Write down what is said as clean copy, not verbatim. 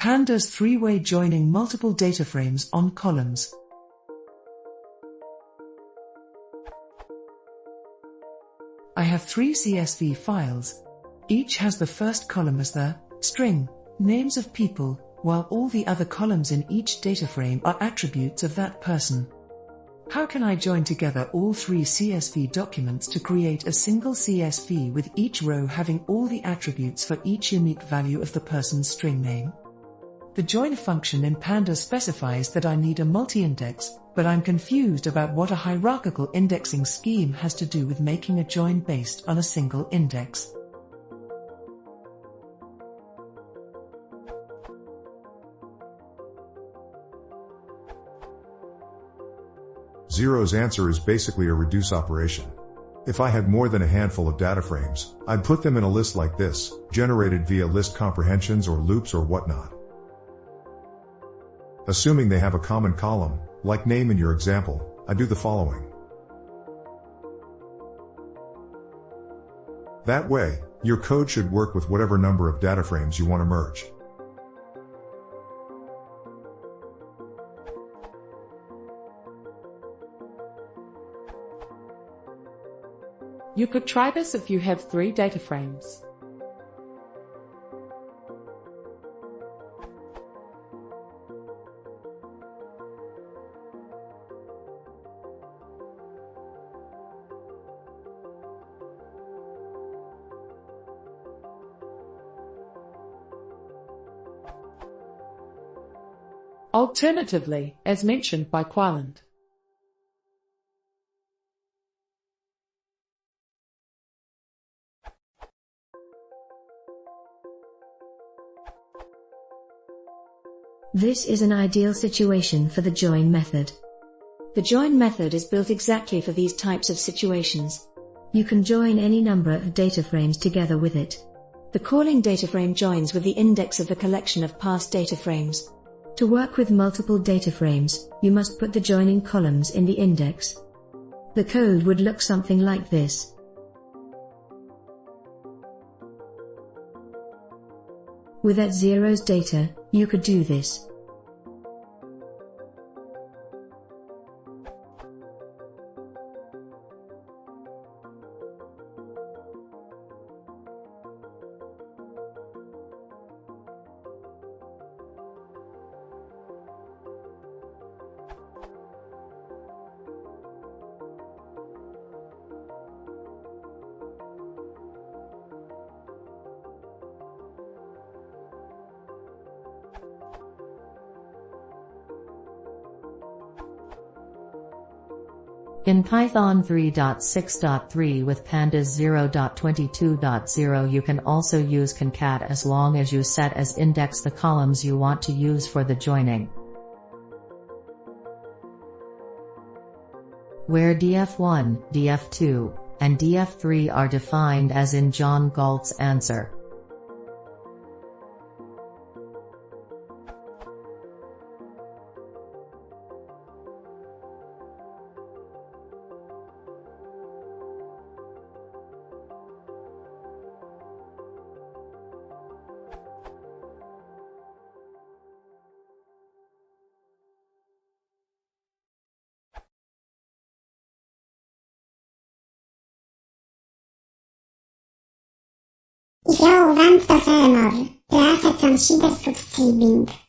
Pandas three-way joining multiple data frames on columns. I have 3 CSV files. Each has the first column as the string, names of people, while all the other columns in each data frame are attributes of that person. How can I join together all 3 CSV documents to create a single CSV with each row having all the attributes for each unique value of the person's string name? The join function in Pandas specifies that I need a multi-index, but I'm confused about what a hierarchical indexing scheme has to do with making a join based on a single index. Zero's answer is basically a reduce operation. If I had more than a handful of data frames, I'd put them in a list like this, generated via list comprehensions or loops or whatnot. Assuming they have a common column, like name in your example, I do the following. That way, your code should work with whatever number of data frames you want to merge. You could try this if you have 3 data frames. Alternatively, as mentioned by Qualand, this is an ideal situation for the join method. The join method is built exactly for these types of situations. You can join any number of data frames together with it. The calling data frame joins with the index of the collection of past data frames. To work with multiple data frames, you must put the joining columns in the index. The code would look something like this. With at zero's data, you could do this. In Python 3.6.3 with pandas 0.22.0 you can also use concat as long as you set as index the columns you want to use for the joining. Where df1, df2, and df3 are defined as in John Galt's answer. Jo, vänta Fenor. Läser från sidor subscribing.